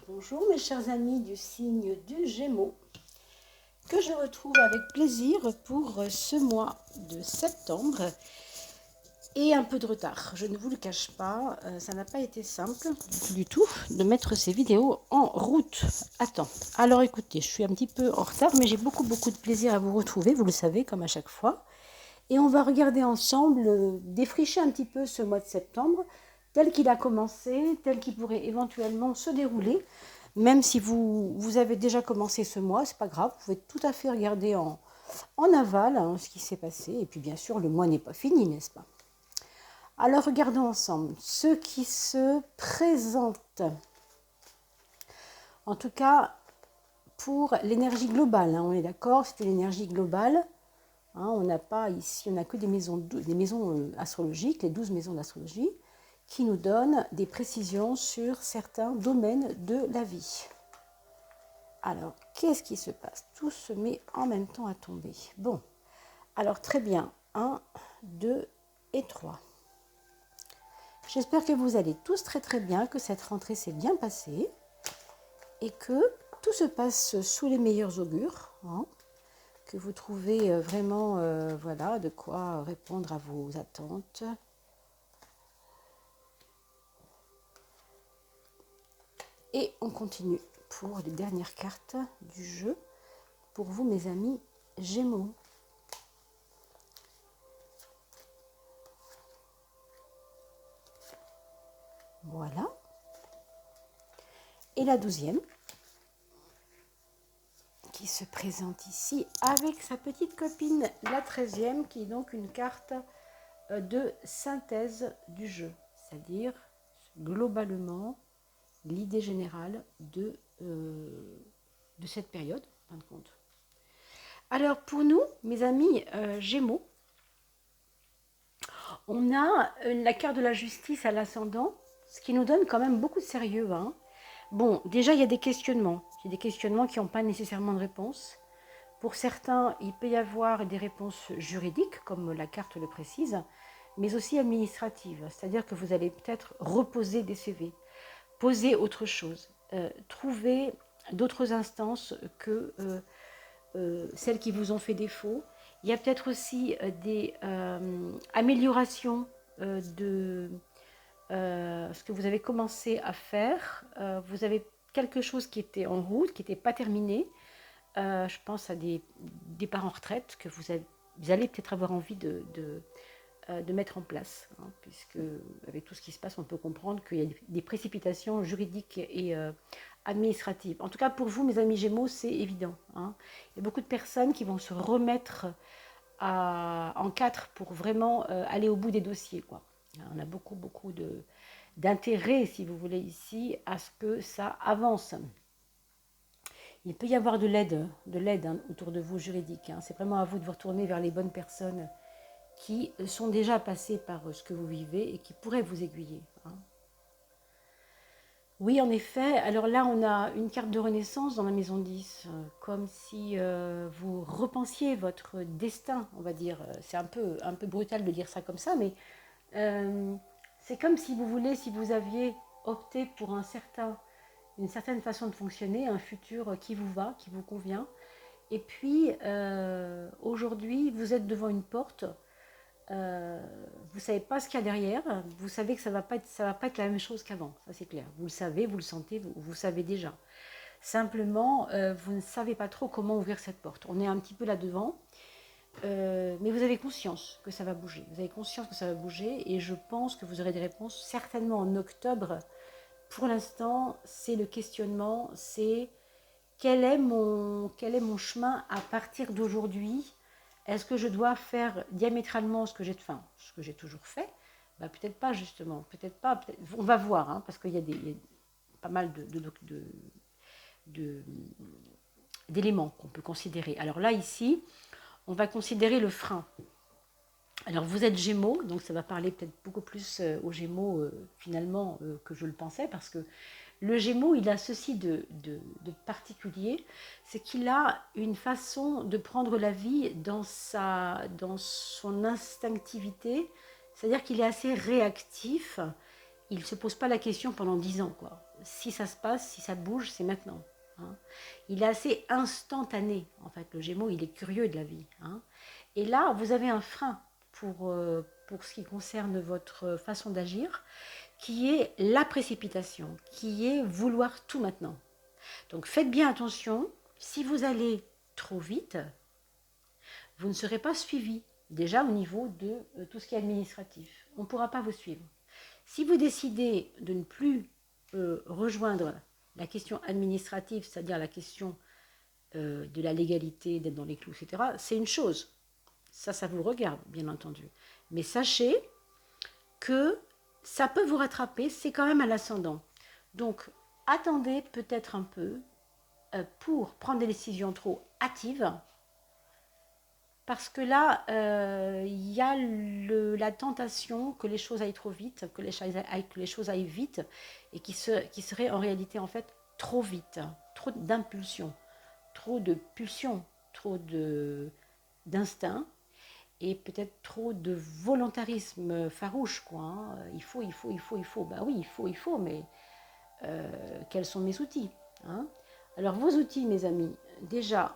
Bonjour mes chers amis du signe du Gémeaux, que je retrouve avec plaisir pour ce mois de septembre et un peu de retard. Je ne vous le cache pas, ça n'a pas été simple du tout de mettre ces vidéos en route. Attends, alors écoutez, je suis un petit peu en retard mais j'ai beaucoup de plaisir à vous retrouver, vous le savez comme à chaque fois. Et on va regarder ensemble, défricher un petit peu ce mois de septembre, tel qu'il a commencé, tel qu'il pourrait éventuellement se dérouler. Même si vous avez déjà commencé ce mois, c'est pas grave, vous pouvez tout à fait regarder en aval ce qui s'est passé. Et puis bien sûr, le mois n'est pas fini, n'est-ce pas? Alors regardons ensemble ce qui se présente. En tout cas, pour l'énergie globale, on est d'accord, c'était l'énergie globale. On n'a pas ici, on n'a que des maisons astrologiques, les 12 maisons d'astrologie, qui nous donnent des précisions sur certains domaines de la vie. Alors, qu'est-ce qui se passe? Tout se met en même temps à tomber. Bon, alors très bien. 1, 2 et 3. J'espère que vous allez tous très bien, que cette rentrée s'est bien passée et que tout se passe sous les meilleurs augures. Que vous trouvez vraiment voilà, de quoi répondre à vos attentes. Et on continue pour les dernières cartes du jeu pour vous mes amis Gémeaux. Voilà. Et la 12e qui se présente ici avec sa petite copine, la 13e, qui est donc une carte de synthèse du jeu, c'est-à-dire globalement l'idée générale de cette période, en fin de compte. Alors pour nous, mes amis Gémeaux, on a la carte de la justice à l'ascendant, ce qui nous donne quand même beaucoup de sérieux. Bon, déjà il y a des questionnements. Il y a des questionnements qui n'ont pas nécessairement de réponse. Pour certains, il peut y avoir des réponses juridiques, comme la carte le précise, mais aussi administratives. C'est-à-dire que vous allez peut-être reposer des CV, poser autre chose, trouver d'autres instances que celles qui vous ont fait défaut. Il y a peut-être aussi des améliorations de ce que vous avez commencé à faire. Vous avez quelque chose qui était en route, qui n'était pas terminé. Je pense à des départs en retraite que vous allez peut-être avoir envie de mettre en place, puisque avec tout ce qui se passe, on peut comprendre qu'il y a des précipitations juridiques et administratives. En tout cas, pour vous, mes amis Gémeaux, c'est évident. Il y a beaucoup de personnes qui vont se remettre en quatre pour vraiment aller au bout des dossiers, quoi. On a beaucoup d'intérêt, si vous voulez, ici, à ce que ça avance. Il peut y avoir de l'aide autour de vous juridique. C'est vraiment à vous de vous retourner vers les bonnes personnes qui sont déjà passées par ce que vous vivez et qui pourraient vous aiguiller. Oui, en effet. Alors là, on a une carte de renaissance dans la maison 10, comme si vous repensiez votre destin, on va dire. C'est un peu brutal de dire ça comme ça, mais c'est comme si vous voulez, si vous aviez opté pour une certaine façon de fonctionner, un futur qui vous va, qui vous convient. Et puis, aujourd'hui, vous êtes devant une porte. Vous ne savez pas ce qu'il y a derrière. Vous savez que ça va pas être la même chose qu'avant. Ça, c'est clair. Vous le savez, vous le sentez, vous savez déjà. Simplement, vous ne savez pas trop comment ouvrir cette porte. On est un petit peu là-devant. Mais vous avez conscience que ça va bouger. Vous avez conscience que ça va bouger. Et je pense que vous aurez des réponses certainement en octobre. Pour l'instant, c'est le questionnement, c'est quel est mon chemin à partir d'aujourd'hui? Est-ce que je dois faire diamétralement ce que j'ai toujours fait? Peut-être pas justement, peut-être pas. On va voir, parce qu'il y a pas mal d'éléments qu'on peut considérer. Alors là, ici, on va considérer le frein. Alors vous êtes Gémeaux, donc ça va parler peut-être beaucoup plus aux Gémeaux finalement que je le pensais, parce que le Gémeaux, il a ceci de particulier, c'est qu'il a une façon de prendre la vie dans son instinctivité, c'est-à-dire qu'il est assez réactif il ne se pose pas la question pendant 10 ans, quoi. Si ça se passe, si ça bouge, c'est maintenant. Hein. Il est assez instantané, en fait. Le Gémeaux, il est curieux de la vie. Hein. Et là, vous avez un frein pour ce qui concerne votre façon d'agir, qui est la précipitation, qui est vouloir tout maintenant. Donc faites bien attention, si vous allez trop vite, vous ne serez pas suivi, déjà au niveau de tout ce qui est administratif. On ne pourra pas vous suivre. Si vous décidez de ne plus rejoindre la question administrative, c'est-à-dire la question de la légalité, d'être dans les clous, etc., c'est une chose. Ça vous regarde, bien entendu. Mais sachez que ça peut vous rattraper, c'est quand même à l'ascendant. Donc, attendez peut-être un peu pour prendre des décisions trop hâtives, parce que là, il y a la tentation que les choses aillent trop vite, que les choses aillent vite, et qui serait en réalité, en fait, trop vite, trop d'impulsion, trop de pulsion, trop d'instinct, et peut-être trop de volontarisme farouche, quoi. Hein. Il faut. Ben oui, il faut, mais quels sont mes outils, hein? Alors, vos outils, mes amis, déjà,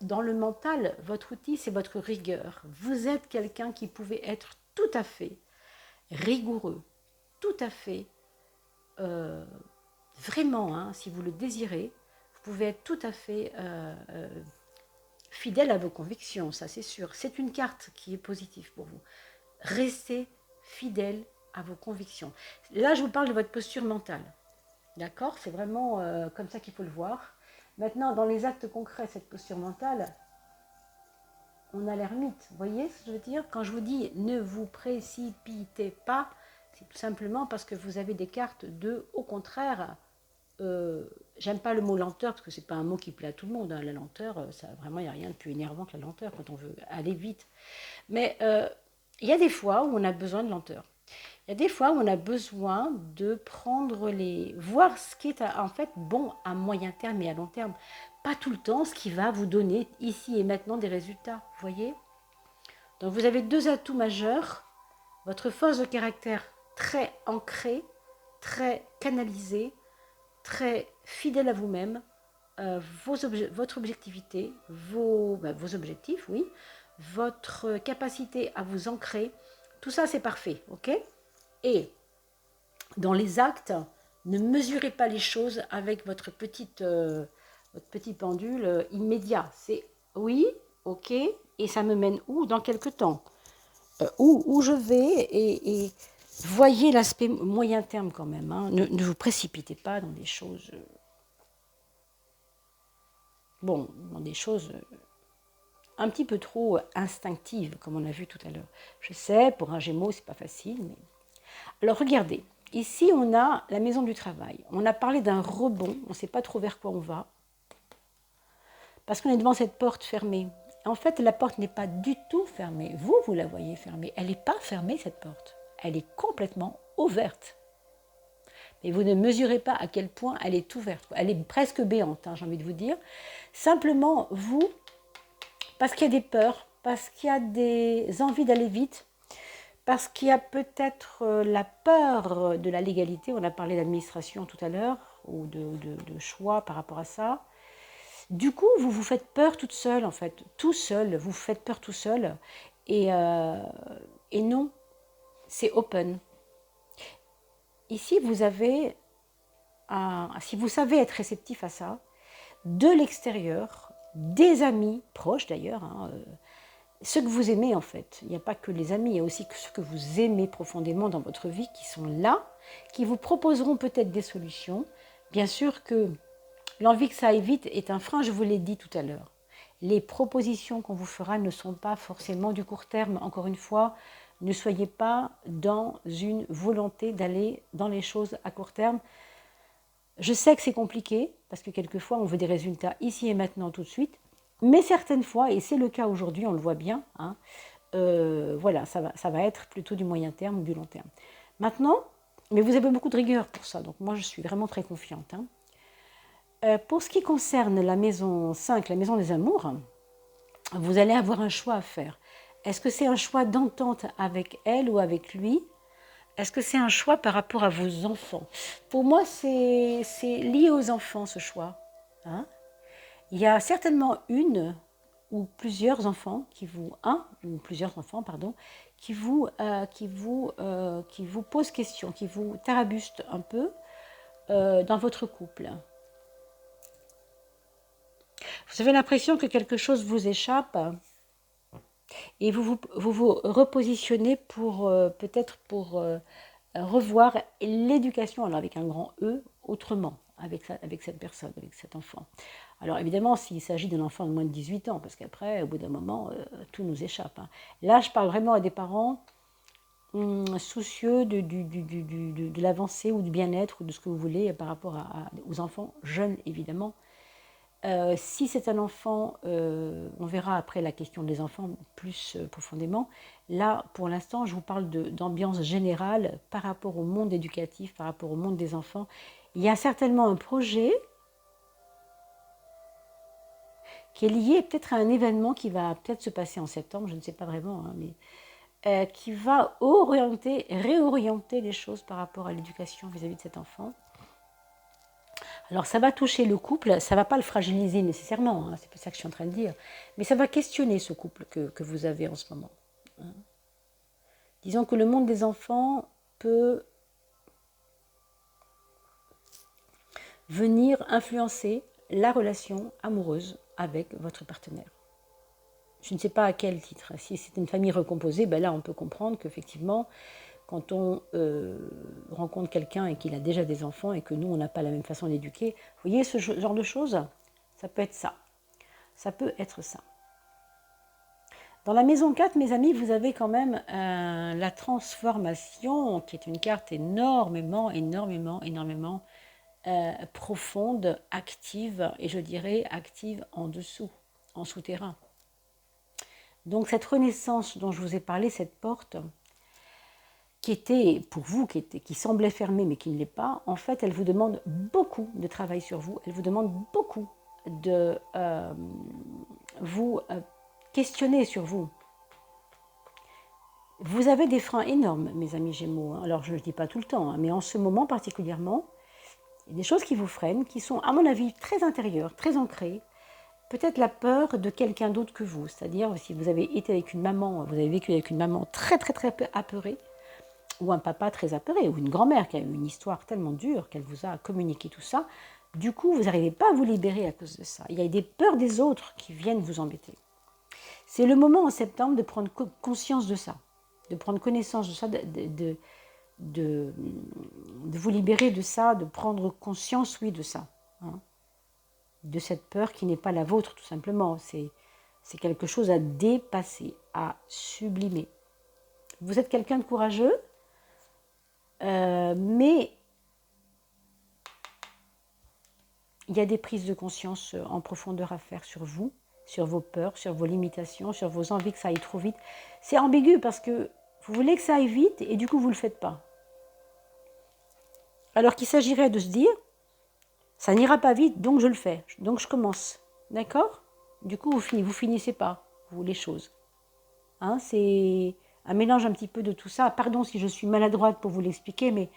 dans le mental, votre outil, c'est votre rigueur. Vous êtes quelqu'un qui pouvait être tout à fait rigoureux, tout à fait, vraiment, hein, si vous le désirez, vous pouvez être tout à fait fidèle à vos convictions, ça c'est sûr. C'est une carte qui est positive pour vous. Restez fidèle à vos convictions. Là, je vous parle de votre posture mentale. D'accord? C'est vraiment comme ça qu'il faut le voir. Maintenant, dans les actes concrets, cette posture mentale, on a l'ermite. Vous voyez ce que je veux dire? Quand je vous dis ne vous précipitez pas, c'est tout simplement parce que vous avez des cartes de, au contraire, j'aime pas le mot lenteur parce que c'est pas un mot qui plaît à tout le monde. Hein. La lenteur, ça, vraiment, il n'y a rien de plus énervant que la lenteur quand on veut aller vite. Mais il y a des fois où on a besoin de lenteur. Il y a des fois où on a besoin de voir ce qui est en fait bon à moyen terme et à long terme. Pas tout le temps ce qui va vous donner ici et maintenant des résultats. Vous voyez? Donc vous avez deux atouts majeurs. Votre force de caractère très ancrée, très canalisée, très fidèle à vous-même, votre objectivité, vos objectifs, oui, votre capacité à vous ancrer, tout ça c'est parfait, ok? Et dans les actes, ne mesurez pas les choses avec votre petit pendule immédiat. C'est oui, ok, et ça me mène où? Dans quelques temps. Où je vais et voyez l'aspect moyen terme quand même. Hein. Ne vous précipitez pas dans des choses... dans des choses un petit peu trop instinctives, comme on a vu tout à l'heure. Je sais, pour un Gémeaux, c'est pas facile, mais... Alors regardez, ici on a la maison du travail. On a parlé d'un rebond, on ne sait pas trop vers quoi on va, parce qu'on est devant cette porte fermée. En fait, la porte n'est pas du tout fermée. Vous la voyez fermée. Elle n'est pas fermée, cette porte. Elle est complètement ouverte. Mais vous ne mesurez pas à quel point elle est ouverte. Elle est presque béante, hein, j'ai envie de vous dire. Simplement, vous, parce qu'il y a des peurs, parce qu'il y a des envies d'aller vite, parce qu'il y a peut-être la peur de la légalité, on a parlé d'administration tout à l'heure, ou de choix par rapport à ça. Du coup, vous vous faites peur toute seule, en fait. Tout seul, vous vous faites peur tout seul. Et non, c'est open. Ici, vous avez, si vous savez être réceptif à ça, de l'extérieur, des amis, proches d'ailleurs, hein, ceux que vous aimez en fait. Il n'y a pas que les amis, il y a aussi ceux que vous aimez profondément dans votre vie qui sont là, qui vous proposeront peut-être des solutions. Bien sûr que l'envie que ça aille vite est un frein, je vous l'ai dit tout à l'heure. Les propositions qu'on vous fera ne sont pas forcément du court terme. Encore une fois, ne soyez pas dans une volonté d'aller dans les choses à court terme. Je sais que c'est compliqué, parce que quelquefois on veut des résultats ici et maintenant tout de suite, mais certaines fois, et c'est le cas aujourd'hui, on le voit bien, hein, voilà, ça va être plutôt du moyen terme ou du long terme. Maintenant, mais vous avez beaucoup de rigueur pour ça, donc moi je suis vraiment très confiante. Hein. Pour ce qui concerne la maison 5, la maison des amours, vous allez avoir un choix à faire. Est-ce que c'est un choix d'entente avec elle ou avec lui? Est-ce que c'est un choix par rapport à vos enfants? Pour moi, c'est lié aux enfants, ce choix. Hein. Il y a certainement une ou plusieurs enfants un ou plusieurs enfants, pardon, qui vous posent question, qui vous tarabustent un peu dans votre couple. Vous avez l'impression que quelque chose vous échappe et vous repositionnez pour peut-être pour revoir l'éducation, alors avec un grand E, autrement, avec cette personne, avec cet enfant. Alors évidemment, s'il s'agit d'un enfant de moins de 18 ans, parce qu'après, au bout d'un moment, tout nous échappe. Hein. Là, je parle vraiment à des parents soucieux de l'avancée ou du bien-être ou de ce que vous voulez par rapport aux enfants jeunes, évidemment. Si c'est un enfant, on verra après la question des enfants plus profondément. Là, pour l'instant, je vous parle d'ambiance générale par rapport au monde éducatif, par rapport au monde des enfants. Il y a certainement un projet qui est lié peut-être à un événement qui va peut-être se passer en septembre, je ne sais pas vraiment, hein, mais qui va réorienter les choses par rapport à l'éducation vis-à-vis de cet enfant. Alors ça va toucher le couple, ça ne va pas le fragiliser nécessairement, hein, c'est pas ça que je suis en train de dire, mais ça va questionner ce couple que vous avez en ce moment. Hein. Disons que le monde des enfants peut venir influencer la relation amoureuse avec votre partenaire. Je ne sais pas à quel titre. Si c'est une famille recomposée, ben là on peut comprendre qu'effectivement, quand on rencontre quelqu'un et qu'il a déjà des enfants et que nous on n'a pas la même façon d'éduquer, vous voyez ce genre de choses, ça peut être ça. Ça peut être ça. Dans la maison 4, mes amis, vous avez quand même la transformation, qui est une carte énormément profonde, active, et je dirais active en dessous, en souterrain. Donc cette renaissance dont je vous ai parlé, cette porte, qui était pour vous, qui semblait fermée mais qui ne l'est pas, en fait, elle vous demande beaucoup de travail sur vous, elle vous demande beaucoup de vous questionner sur vous. Vous avez des freins énormes, mes amis Gémeaux. Alors, je ne le dis pas tout le temps, hein, mais en ce moment particulièrement, il y a des choses qui vous freinent, qui sont, à mon avis, très intérieures, très ancrées. Peut-être la peur de quelqu'un d'autre que vous. C'est-à-dire, si vous avez été avec une maman, vous avez vécu avec une maman très apeurée, ou un papa très apeuré, ou une grand-mère qui a eu une histoire tellement dure qu'elle vous a communiqué tout ça, du coup, vous n'arrivez pas à vous libérer à cause de ça. Il y a des peurs des autres qui viennent vous embêter. C'est le moment en septembre de prendre conscience de ça, de prendre connaissance de ça, de vous libérer de ça, de prendre conscience, oui, de ça. Hein, de cette peur qui n'est pas la vôtre, tout simplement. C'est quelque chose à dépasser, à sublimer. Vous êtes quelqu'un de courageux, mais il y a des prises de conscience en profondeur à faire sur vous, sur vos peurs, sur vos limitations, sur vos envies que ça aille trop vite. C'est ambigu parce que vous voulez que ça aille vite et du coup vous ne le faites pas. Alors qu'il s'agirait de se dire, ça n'ira pas vite, donc je le fais, donc je commence. D'accord? Du coup, vous finissez pas, vous, les choses. Hein, c'est un mélange un petit peu de tout ça. Pardon si je suis maladroite pour vous l'expliquer, mais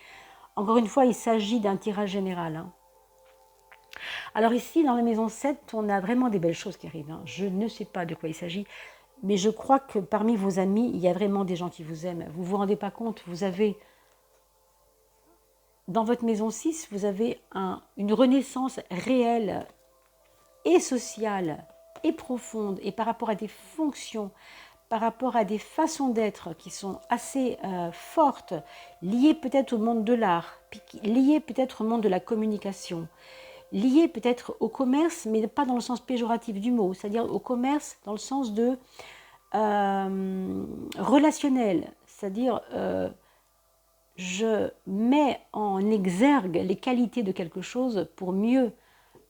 encore une fois, il s'agit d'un tirage général. Hein. Alors ici, dans la maison 7, on a vraiment des belles choses qui arrivent. Hein. Je ne sais pas de quoi il s'agit, mais je crois que parmi vos amis, il y a vraiment des gens qui vous aiment. Vous ne vous rendez pas compte, vous avez... Dans votre maison 6, vous avez une renaissance réelle et sociale et profonde, et par rapport à des fonctions, par rapport à des façons d'être qui sont assez fortes, liées peut-être au monde de l'art, liées peut-être au monde de la communication, liées peut-être au commerce, mais pas dans le sens péjoratif du mot, c'est-à-dire au commerce dans le sens de relationnel, c'est-à-dire je mets en exergue les qualités de quelque chose pour mieux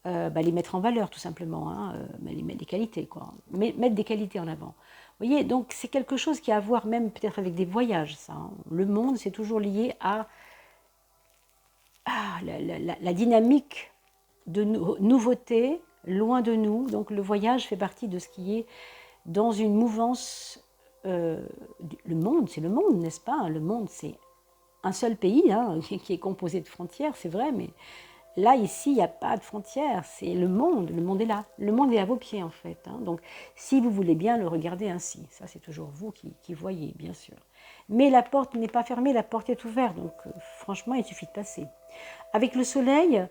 les mettre en valeur, tout simplement. Hein, les mettre des qualités, quoi. Mettre des qualités en avant. Vous voyez, donc c'est quelque chose qui a à voir même peut-être avec des voyages, ça. Hein. Le monde, c'est toujours lié à la dynamique de nouveauté, loin de nous. Donc le voyage fait partie de ce qui est dans une mouvance. Le monde, c'est le monde, n'est-ce pas? Le monde, c'est un seul pays hein, qui est composé de frontières, c'est vrai, mais là, ici, il n'y a pas de frontières, c'est le monde est là. Le monde est à vos pieds, en fait. Hein. Donc, si vous voulez bien le regarder ainsi, ça, c'est toujours vous qui voyez, bien sûr. Mais la porte n'est pas fermée, la porte est ouverte, donc franchement, il suffit de passer. Avec le soleil,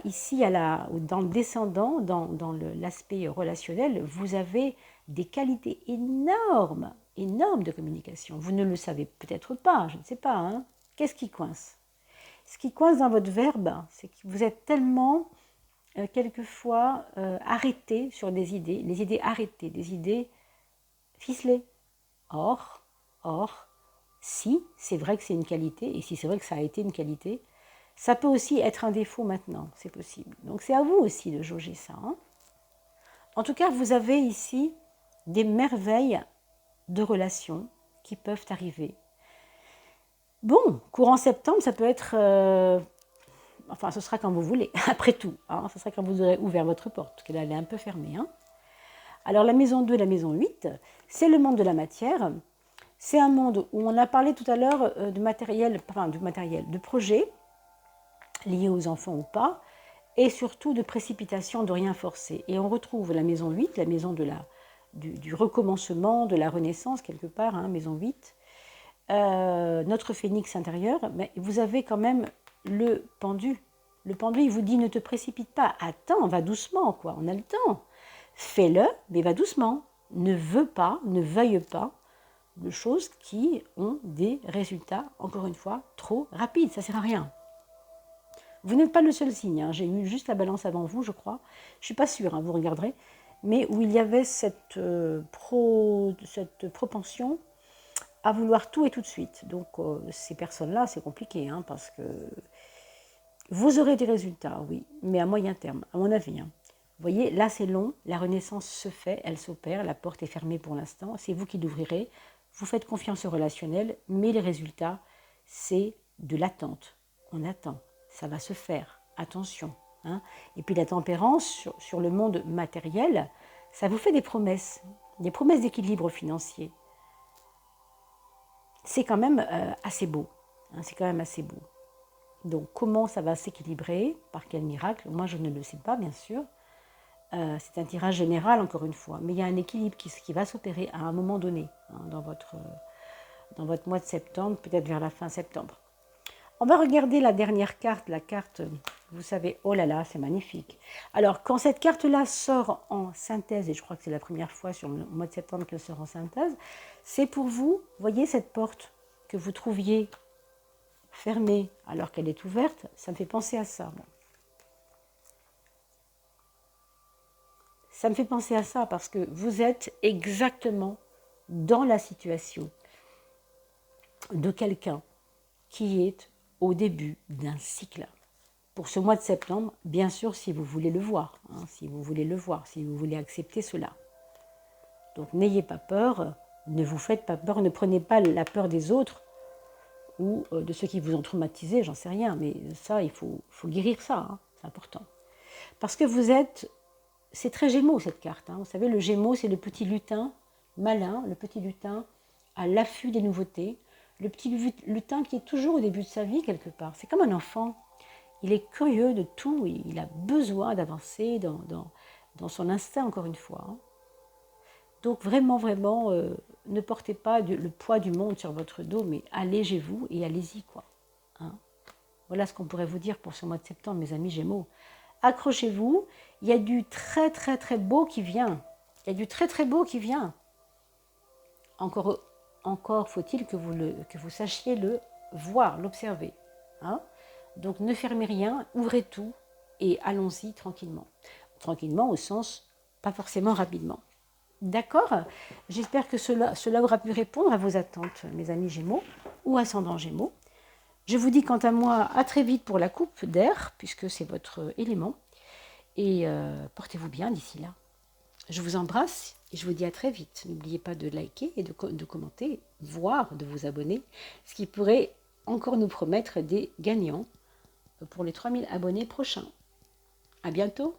ici, dans le descendant, dans l'aspect relationnel, vous avez des qualités énormes, énormes de communication. Vous ne le savez peut-être pas, je ne sais pas. Hein. Qu'est-ce qui coince? Ce qui coince dans votre verbe, c'est que vous êtes tellement, quelquefois, arrêté sur des idées, les idées arrêtées, des idées ficelées. Or, si c'est vrai que c'est une qualité, et si c'est vrai que ça a été une qualité, ça peut aussi être un défaut maintenant, c'est possible. Donc c'est à vous aussi de jauger ça. Hein. En tout cas, vous avez ici des merveilles de relations qui peuvent arriver. Bon, courant septembre, ça peut être... enfin, ce sera quand vous voulez, après tout. Hein, ce sera quand vous aurez ouvert votre porte, parce qu'elle est un peu fermée. Hein. Alors, la maison 2, la maison 8, c'est le monde de la matière. C'est un monde où on a parlé tout à l'heure de matériel, de projets liés aux enfants ou pas, et surtout de précipitation, de rien forcer. Et on retrouve la maison 8, la maison du recommencement, de la renaissance, quelque part, hein, maison 8, notre phénix intérieur, mais vous avez quand même le pendu. Le pendu, il vous dit ne te précipite pas, attends, va doucement, quoi, on a le temps. Fais-le, mais va doucement. Ne veuille pas de choses qui ont des résultats, encore une fois, trop rapides, ça ne sert à rien. Vous n'êtes pas le seul signe, hein. J'ai eu juste la balance avant vous, je crois. Je ne suis pas sûre, hein, vous regarderez, mais où il y avait cette propension à vouloir tout et tout de suite. Donc ces personnes-là, c'est compliqué, hein, parce que vous aurez des résultats, oui, mais à moyen terme, à mon avis. Hein. Vous voyez, là c'est long, la renaissance se fait, elle s'opère, la porte est fermée pour l'instant, c'est vous qui l'ouvrirez, vous faites confiance au relationnel, mais les résultats, c'est de l'attente. On attend, ça va se faire, attention. Hein. Et puis la tempérance sur le monde matériel, ça vous fait des promesses d'équilibre financier. C'est quand même assez beau. Hein, c'est quand même assez beau. Donc, comment ça va s'équilibrer? Par quel miracle? Moi, je ne le sais pas, bien sûr. C'est un tirage général, encore une fois. Mais il y a un équilibre qui va s'opérer à un moment donné, hein, dans votre mois de septembre, peut-être vers la fin septembre. On va regarder la dernière carte, la carte, vous savez, oh là là, c'est magnifique. Alors, quand cette carte-là sort en synthèse, et je crois que c'est la première fois sur le mois de septembre qu'elle sort en synthèse, c'est pour vous, voyez cette porte que vous trouviez fermée alors qu'elle est ouverte, ça me fait penser à ça. Bon. Ça me fait penser à ça parce que vous êtes exactement dans la situation de quelqu'un qui est au début d'un cycle. Pour ce mois de septembre, bien sûr, si vous voulez le voir, hein, si vous voulez accepter cela. Donc n'ayez pas peur, ne vous faites pas peur, ne prenez pas la peur des autres ou de ceux qui vous ont traumatisé, j'en sais rien, mais ça, il faut guérir ça, hein, c'est important. Parce que vous êtes, c'est très Gémeaux cette carte, hein, vous savez, le Gémeaux, c'est le petit lutin malin, le petit lutin à l'affût des nouveautés, le petit lutin qui est toujours au début de sa vie quelque part, c'est comme un enfant. Il est curieux de tout, il a besoin d'avancer dans son instinct, encore une fois. Hein. Donc vraiment, ne portez pas le poids du monde sur votre dos, mais allégez-vous et allez-y, quoi. Hein. Voilà ce qu'on pourrait vous dire pour ce mois de septembre, mes amis Gémeaux. Accrochez-vous, il y a du très très très beau qui vient. Il y a du très très beau qui vient. Encore faut-il que vous sachiez le voir, l'observer. Hein. Donc ne fermez rien, ouvrez tout et allons-y tranquillement. Tranquillement au sens, pas forcément rapidement. D'accord? J'espère que cela aura pu répondre à vos attentes, mes amis Gémeaux ou ascendants Gémeaux. Je vous dis quant à moi à très vite pour la coupe d'air, puisque c'est votre élément. Et portez-vous bien d'ici là. Je vous embrasse et je vous dis à très vite. N'oubliez pas de liker et de commenter, voire de vous abonner, ce qui pourrait encore nous promettre des gagnants pour les 3000 abonnés prochains. À bientôt!